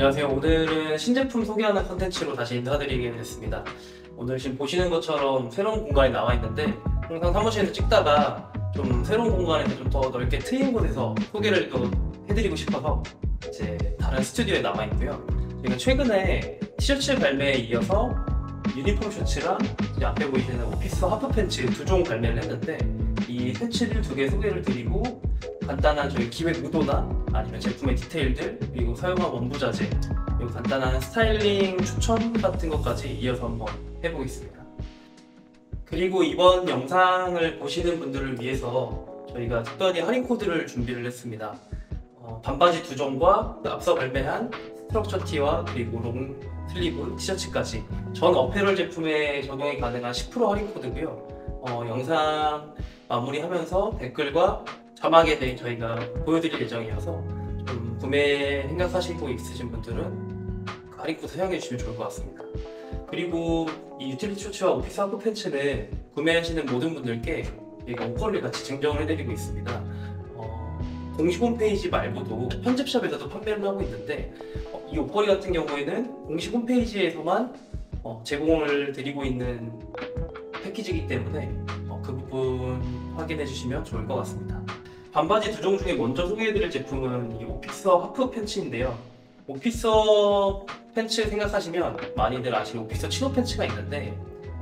안녕하세요. 오늘은 신제품 소개하는 컨텐츠로 다시 인사드리게 됐습니다. 오늘 지금 보시는 것처럼 새로운 공간에 나와 있는데, 항상 사무실에서 찍다가 좀 새로운 공간에서 좀 더 넓게 트인 곳에서 소개를 또 해드리고 싶어서 이제 다른 스튜디오에 나와 있고요. 저희가 최근에 티셔츠 발매에 이어서 유니폼 셔츠랑 이제 앞에 보이시는 오피스 하프 팬츠 두 종 발매를 했는데, 이 팬츠를 두 개 소개를 드리고 간단한 저희 기획 의도나 아니면 제품의 디테일들, 그리고 사용한 원부 자재, 그리고 간단한 스타일링 추천 같은 것까지 이어서 한번 해보겠습니다. 그리고 이번 영상을 보시는 분들을 위해서 저희가 특별히 할인 코드를 준비를 했습니다. 반바지 두 종과 앞서 발매한 스트럭처 티와 그리고 롱 슬리브 티셔츠까지 전 어페럴 제품에 적용이 가능한 10% 할인 코드고요. 영상 마무리하면서 댓글과 자막에 대해 저희가 보여드릴 예정이어서 좀 구매 생각하시고 있으신 분들은 그 할인 코드 사용해 주시면 좋을 것 같습니다. 그리고 이 유틸리티 셔츠와 오피스 하프 팬츠는 구매하시는 모든 분들께 저희가 옷걸이를 같이 증정을 해드리고 있습니다. 공식 홈페이지 말고도 편집샵에서도 판매를 하고 있는데, 이 옷걸이 같은 경우에는 공식 홈페이지에서만 제공을 드리고 있는 패키지이기 때문에 그 부분 확인해 주시면 좋을 것 같습니다. 반바지 두 종 중에 먼저 소개해드릴 제품은 이 오피서 하프 팬츠인데요. 오피서 팬츠 생각하시면 많이들 아시는 오피서 치노 팬츠가 있는데,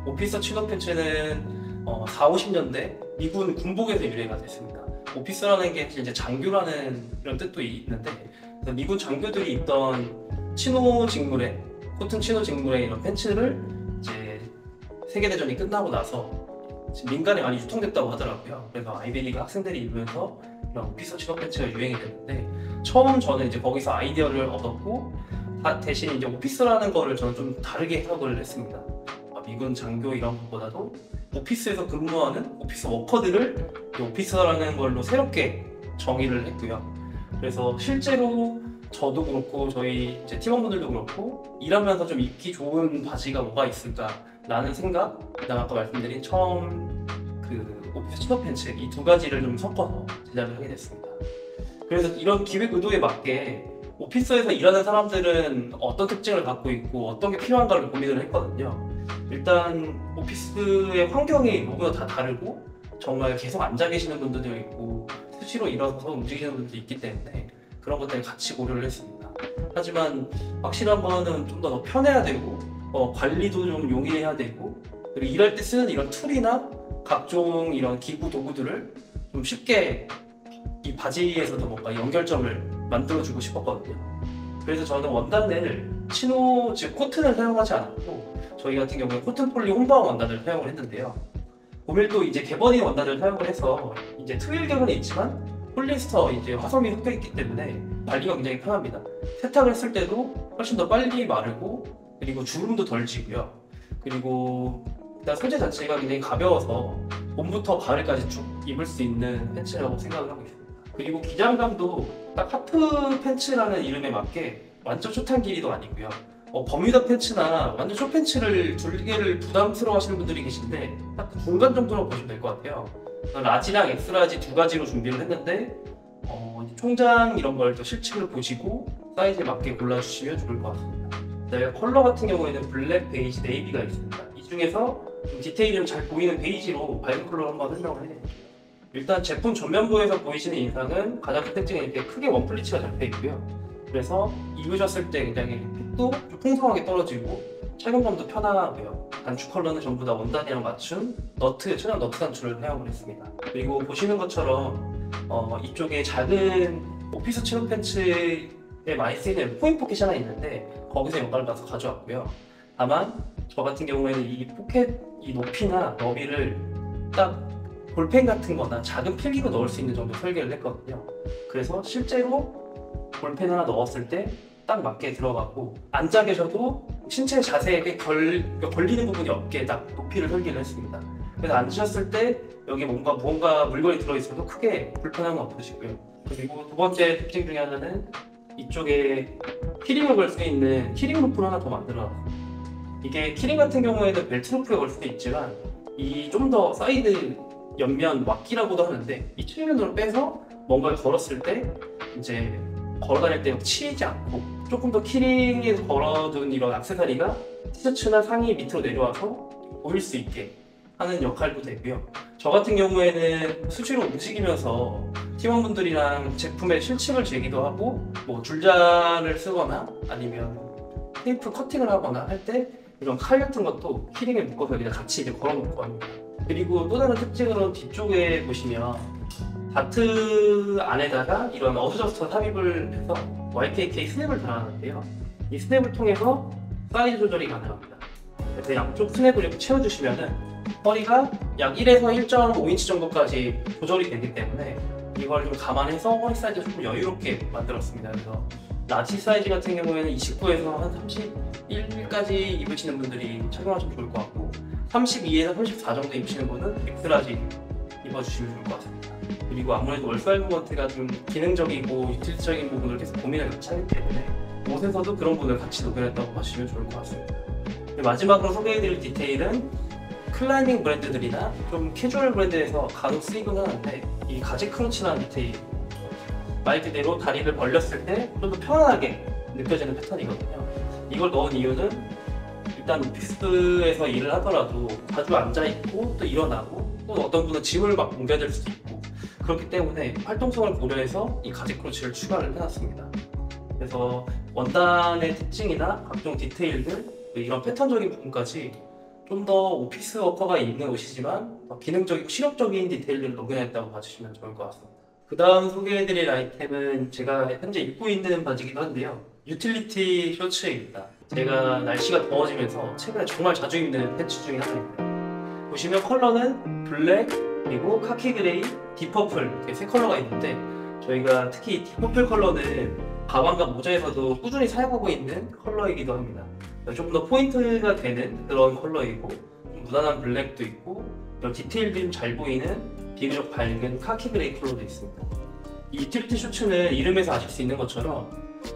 오피서 치노 팬츠는 4, 50년대 미군 군복에서 유래가 됐습니다. 오피서라는 게 이제 장교라는 이런 뜻도 있는데, 미군 장교들이 입던 치노 직물의 코튼 치노 직물의 이런 팬츠를 이제 세계대전이 끝나고 나서 지금 민간에 많이 유통됐다고 하더라고요. 그래서 아이비리그 학생들이 입으면서 이런 오피서 치노 팬츠가 유행이 됐는데, 처음 저는 이제 거기서 아이디어를 얻었고, 대신 이제 오피스라는 거를 저는 좀 다르게 해석을 했습니다. 미군 장교 이런 것보다도 오피스에서 근무하는 오피스 워커들을 오피스라는 걸로 새롭게 정의를 했고요. 그래서 실제로 저도 그렇고 저희 이제 팀원분들도 그렇고 일하면서 좀 입기 좋은 바지가 뭐가 있을까라는 생각, 그다음 아까 말씀드린 처음 그 오피스 치노 팬츠 이 두 가지를 좀 섞어서 제작을 하게 됐습니다. 그래서 이런 기획 의도에 맞게 오피스에서 일하는 사람들은 어떤 특징을 갖고 있고 어떤 게 필요한가를 고민을 했거든요. 일단 오피스의 환경이 누구나 다 다르고 정말 계속 앉아 계시는 분들도 있고 수시로 일어서서 움직이시는 분들도 있기 때문에 그런 것들을 같이 고려를 했습니다. 하지만 확실한 거는 좀 더 편해야 되고 관리도 좀 용이해야 되고, 그리고 일할 때 쓰는 이런 툴이나 각종 이런 기구 도구들을 좀 쉽게 이 바지에서도 뭔가 연결점을 만들어주고 싶었거든요. 그래서 저는 원단을 치노, 즉 코튼을 사용하지 않았고, 저희 같은 경우에 코튼 폴리 홈바운 원단을 사용을 했는데요. 오밀도 이제 개버린 원단을 사용을 해서 이제 트윌 결은 있지만 폴리스터 이제 화섬이 섞여 있기 때문에 관리가 굉장히 편합니다. 세탁을 했을 때도 훨씬 더 빨리 마르고, 그리고 주름도 덜 지고요. 그리고 일단 소재 자체가 굉장히 가벼워서 봄부터 가을까지 쭉 입을 수 있는 팬츠라고 생각을 하고 있습니다. 그리고 기장감도 딱 하프 팬츠라는 이름에 맞게 완전 숏한 길이도 아니고요. 버뮤다 팬츠나 완전 숏 팬츠를 둘 개를 부담스러워 하시는 분들이 계신데 딱 중간 정도로 보시면 될 것 같아요. 라지랑 엑스라지 두 가지로 준비를 했는데, 총장 이런 걸 또 실측을 보시고 사이즈에 맞게 골라주시면 좋을 것 같습니다. 그다음에 컬러 같은 경우에는 블랙, 베이지, 네이비가 있습니다. 이 중에서 좀 디테일이 좀 잘 보이는 베이지로 밝은 컬러를 한번 설명을 해드릴게요. 일단 제품 전면부에서 보이시는 인상은 가장 큰 특징은 이렇게 크게 원플리츠가 잡혀 있고요. 그래서 입으셨을 때 굉장히 핏도 좀 풍성하게 떨어지고 착용감도 편안하고요. 단추 컬러는 전부 다 원단이랑 맞춘 천연 너트 단추를 사용을 했습니다. 그리고 보시는 것처럼 이쪽에 작은 오피스 치노 팬츠에 많이 쓰이는 포인 포켓이 하나 있는데 거기서 영감을 받아서 가져왔고요. 다만 저 같은 경우에는 이 포켓 이 높이나 너비를 딱 볼펜 같은 거나 작은 필기구 넣을 수 있는 정도 설계를 했거든요. 그래서 실제로 볼펜 하나 넣었을 때 딱 맞게 들어가고, 앉아 계셔도 신체 자세에 걸리는 부분이 없게 딱 높이를 설계를 했습니다. 그래서 앉으셨을 때 여기 무언가 물건이 들어있어도 크게 불편함은 없으시고요. 그리고 두 번째 특징 중에 하나는 이쪽에 키링을 걸 수 있는 키링 루프를 하나 더 만들어놨습니다. 이게 키링 같은 경우에는 벨트 루프에 걸 수도 있지만 이 좀 더 사이드 옆면 왁기라고도 하는데, 이 측면으로 빼서 뭔가를 걸었을 때 이제 걸어 다닐 때 치이지 않고 조금 더 키링에 걸어둔 이런 액세서리가 티셔츠나 상의 밑으로 내려와서 보일 수 있게 하는 역할도 되고요. 저 같은 경우에는 수시로 움직이면서 팀원분들이랑 제품의 실측을 재기도 하고 뭐 줄자를 쓰거나 아니면 테이프 커팅을 하거나 할 때 이런 칼 같은 것도 키링에 묶어서 그냥 같이 이제 걸어놓고 합니다. 그리고 또 다른 특징으로 뒤쪽에 보시면 다트 안에다가 이런 어드저스터 삽입을 해서 YKK 스냅을 달아놨는데요. 이 스냅을 통해서 사이즈 조절이 가능합니다. 그래서 양쪽 스냅을 이렇게 채워주시면은 허리가 약 1에서 1.5인치 정도까지 조절이 되기 때문에 이걸 좀 감안해서 허리 사이즈 조금 여유롭게 만들었습니다. 그래서 라지 사이즈 같은 경우에는 29에서 한 31까지 입으시는 분들이 착용하시면 좋을 것 같고 32에서 34 정도 입으시는 분은 엑스라지 입어주시면 좋을 것 같습니다. 그리고 아무래도 월사일 모먼트가 좀 기능적이고 유틸적인 부분을 계속 고민을 같이 하기 때문에 옷에서도 그런 부분을 같이 녹여냈다고 보시면 좋을 것 같습니다. 마지막으로 소개해드릴 디테일은 클라이밍 브랜드들이나 좀 캐주얼 브랜드에서 간혹 쓰이곤 하는데 이 가지 크런치라는 디테일, 말 그대로 다리를 벌렸을 때 좀 더 편안하게 느껴지는 패턴이거든요. 이걸 넣은 이유는 일단 오피스에서 일을 하더라도 자주 앉아있고 또 일어나고 또 어떤 분은 짐을 막 옮겨야 될 수도 있고 그렇기 때문에 활동성을 고려해서 이 가지 크런치를 추가를 해놨습니다. 그래서 원단의 특징이나 각종 디테일들 이런 패턴적인 부분까지 좀 더 오피스 워커가 입는 옷이지만 더 기능적이고 실용적인 디테일들을 녹여냈다고 봐주시면 좋을 것 같습니다. 그 다음 소개해드릴 아이템은 제가 현재 입고 있는 바지이기도 한데요. 유틸리티 셔츠입니다. 제가 날씨가 더워지면서 최근에 정말 자주 입는 팬츠 중에 하나입니다. 보시면 컬러는 블랙, 그리고 카키 그레이, 딥퍼플 이렇게 세 컬러가 있는데 저희가 특히 이 딥퍼플 컬러는 가방과 모자에서도 꾸준히 사용하고 있는 컬러이기도 합니다. 좀 더 포인트가 되는 그런 컬러이고 좀 무난한 블랙도 있고 이런 디테일들이 좀 잘 보이는 비교적 밝은 카키 그레이 컬러도 있습니다. 이 유틸리티 셔츠는 이름에서 아실 수 있는 것처럼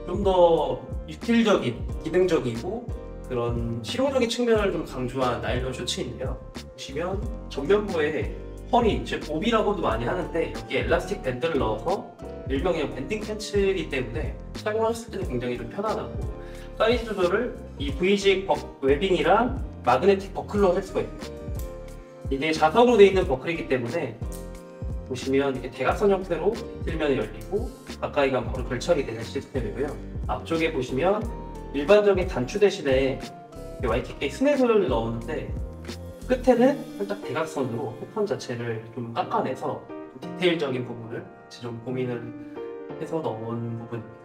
좀 더 유틸적인, 기능적이고 그런 실용적인 측면을 좀 강조한 나일론 셔츠인데요. 보시면 전면부에 허리, 즉 보비라고도 많이 하는데 여기에 엘라스틱 밴드를 넣어서 일명의 밴딩 팬츠이기 때문에 착용했을 때도 굉장히 좀 편안하고 사이즈 조절을 이 V식 웨빙이랑 마그네틱 버클로 할 수가 있습니다. 이게 자석으로 되어 있는 버클이기 때문에 보시면 이렇게 대각선 형태로 뒷면이 열리고 가까이 가면 바로 결착이 되는 시스템이고요. 앞쪽에 보시면 일반적인 단추 대신에 YKK 스냅을 넣었는데 끝에는 살짝 대각선으로 패턴 자체를 좀 깎아내서 디테일적인 부분을 좀 고민을 해서 넣은 부분입니다.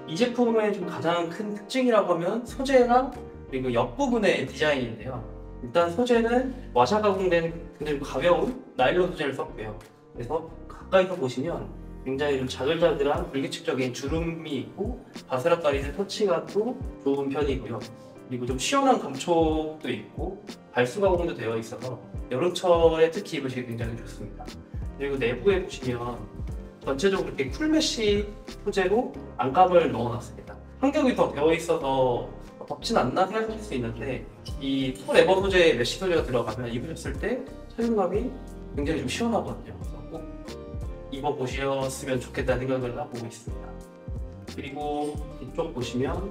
이 제품의 좀 가장 큰 특징이라고 하면 소재랑 그리고 옆부분의 디자인인데요. 일단 소재는 와샤 가공된 굉장히 가벼운 나일론 소재를 썼고요. 그래서 가까이서 보시면 굉장히 좀 자글자글한 불규칙적인 주름이 있고 바스락거리는 터치감도 좋은 편이고요. 그리고 좀 시원한 감촉도 있고 발수 가공도 되어 있어서 여름철에 특히 입으시기 굉장히 좋습니다. 그리고 내부에 보시면 전체적으로 이렇게 쿨메쉬 소재로 안감을 넣어놨습니다. 환경이 더 되어 있어서 덥진 않나 생각하실 수 있는데 이 폴에버 소재의 메쉬 소재가 들어가면 입으셨을 때 착용감이 굉장히 좀 시원하거든요. 그래서 꼭 입어보셨으면 좋겠다는 생각을 하고 있습니다. 그리고 이쪽 보시면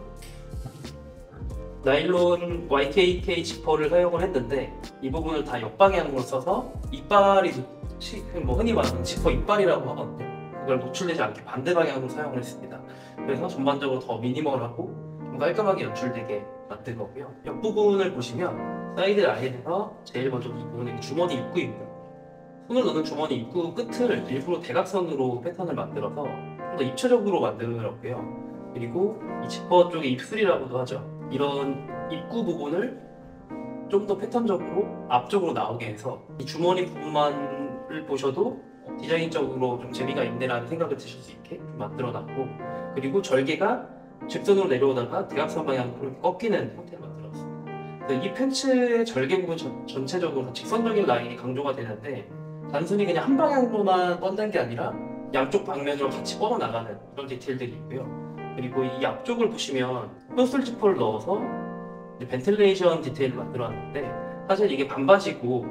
나일론 YKK 지퍼를 사용을 했는데 이 부분을 다 역방향으로 써서 이빨이 뭐 흔히 말하는 지퍼 이빨이라고 하거든요. 그걸 노출되지 않게 반대 방향으로 사용을 했습니다. 그래서 전반적으로 더 미니멀하고 좀 깔끔하게 연출되게 만든 거고요. 옆부분을 보시면 사이드 라인에서 제일 먼저 보는 주머니 입구입니다. 손을 넣는 주머니 입구 끝을 일부러 대각선으로 패턴을 만들어서 좀 더 입체적으로 만들었고요. 그리고 이 지퍼 쪽의 입술이라고도 하죠. 이런 입구 부분을 좀 더 패턴적으로 앞쪽으로 나오게 해서 이 주머니 부분만을 보셔도 디자인적으로 좀 재미가 있네라는 생각을 드실 수 있게 만들어놨고 그리고 절개가 직선으로 내려오다가 대각선 방향으로 꺾이는 형태를 만들었습니다. 이 팬츠의 절개 부분 전체적으로 직선적인 라인이 강조가 되는데 단순히 그냥 한 방향으로만 뻗는 게 아니라 양쪽 방면으로 같이 뻗어나가는 그런 디테일들이 있고요. 그리고 이 앞쪽을 보시면 흡술 지퍼를 넣어서 벤틸레이션 디테일을 만들어놨는데 사실 이게 반바지고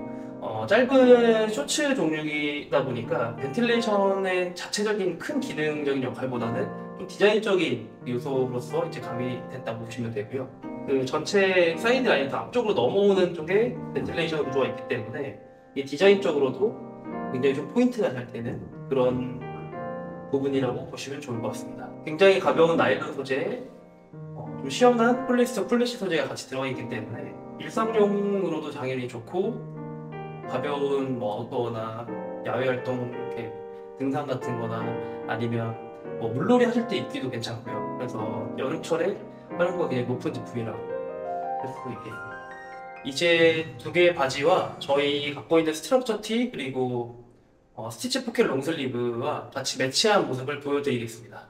짧은 쇼츠 종류이다 보니까 벤틸레이션의 자체적인 큰 기능적인 역할보다는 좀 디자인적인 요소로서 이제 가미됐다고 보시면 되고요. 그 전체 사이드 라인에서 앞쪽으로 넘어오는 쪽에 벤틸레이션 구조가 있기 때문에 이 디자인적으로도 굉장히 좀 포인트가 잘 되는 그런 부분이라고 보시면 좋을 것 같습니다. 굉장히 가벼운 나일론 소재에 좀 시원한 폴리스터 플래시 소재가 같이 들어가 있기 때문에 일상용으로도 당연히 좋고 가벼운 뭐 아웃도어나 야외 활동 이렇게 등산 같은 거나 아니면 뭐 물놀이 하실 때 입기도 괜찮고요. 그래서 여름철에 활용도가 굉장히 높은 제품이라고 할 수 있겠습니다. 이제 두 개의 바지와 저희 갖고 있는 스트럭처 티 그리고 스티치 포켓 롱슬리브와 같이 매치한 모습을 보여드리겠습니다.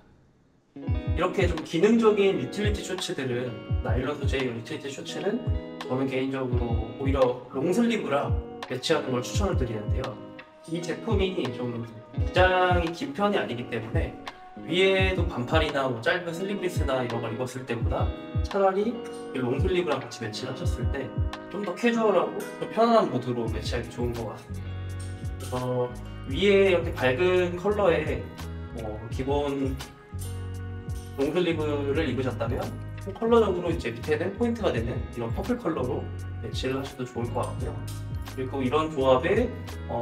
이렇게 좀 기능적인 유틸리티 셔츠들은 나일론 소재의 유틸리티 셔츠는 저는 개인적으로 오히려 롱슬리브랑 매치하는 걸 추천을 드리는데요. 이 제품이 좀 기장이 긴 편이 아니기 때문에 위에도 반팔이나 뭐 짧은 슬리브리스나 이런 걸 입었을 때보다 차라리 이 롱슬리브랑 같이 매치를 하셨을 때 좀 더 캐주얼하고 좀 편안한 모드로 매치하기 좋은 것 같습니다. 그래서 위에 이렇게 밝은 컬러의 기본 롱슬리브를 입으셨다면 컬러적으로 이제 밑에는 포인트가 되는 이런 퍼플 컬러로 매치를 하셔도 좋을 것 같고요. 그리고 이런 조합에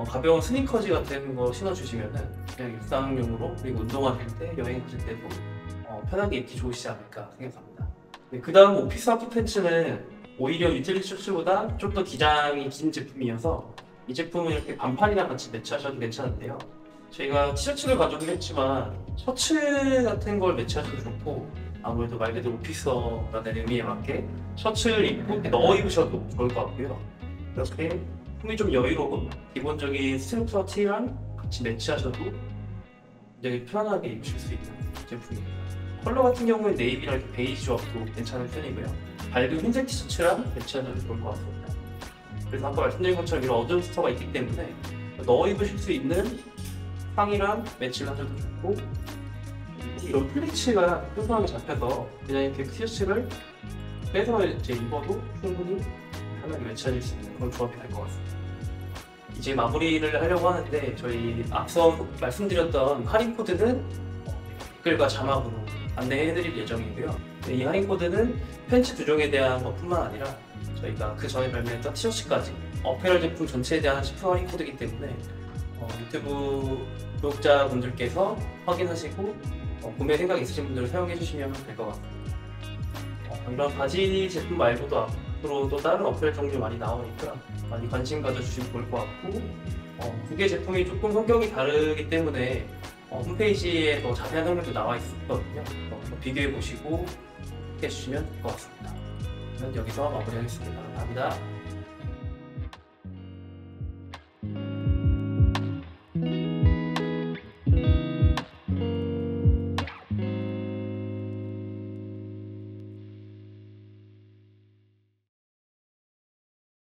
가벼운 스니커즈 같은 거 신어주시면은 그냥 일상용으로 그리고 운동하실 때 여행하실 때도 편하게 입기 좋으시지 않을까 생각합니다. 네, 그 다음 오피스 하프 팬츠는 오히려 유틸리티 셔츠보다 좀 더 기장이 긴 제품이어서 이 제품은 이렇게 반팔이랑 같이 매치하셔도 괜찮은데요. 저희가 티셔츠를 가져오긴 했지만 셔츠 같은 걸 매치하셔도 좋고 아무래도 말 그대로 오피서라는 의미에 맞게 셔츠를 입고 이렇게 넣어 입으셔도 좋을 것 같고요. 이렇게 품이 좀 여유로운 기본적인 스트럭처 티랑 같이 매치하셔도 굉장히 편하게 입으실 수 있는 제품입니다. 컬러 같은 경우는 네이비랑 이렇게 베이지 조합도 괜찮은 편이고요. 밝은 흰색 티셔츠랑 매치하셔도 좋을 것 같습니다. 그래서 아까 말씀드린 것처럼 이런 어드스터가 있기 때문에 넣어 입으실 수 있는 상의랑 매치를 하셔도 좋고 이런 플리츠가 뾰족하게 잡혀서 그냥 이렇게 티셔츠를 빼서 이제 입어도 충분히 편하게 매치하실 수 있는 그런 조합이 될 것 같습니다. 이제 마무리를 하려고 하는데 저희 앞서 말씀드렸던 할인 코드는 댓글과 자막으로 안내해드릴 예정이고요. 이 할인 코드는 팬츠 두 종에 대한 것뿐만 아니라 저희가 그 전에 발매했던 티셔츠까지 어페럴 제품 전체에 대한 10% 할인 코드이기 때문에 유튜브 구독자분들께서 확인하시고 구매 생각 있으신 분들은 사용해 주시면 될 것 같습니다. 이런 바지 제품 말고도 앞으로 또 다른 어페럴 종류 많이 나오니까 많이 관심 가져주시면 좋을 것 같고 두 개 제품이 조금 성격이 다르기 때문에 홈페이지에 더 자세한 설명도 나와 있거든요. 비교해 보시고 해주시면 될 것 같습니다. 저는 여기서 마무리하겠습니다. 감사합니다.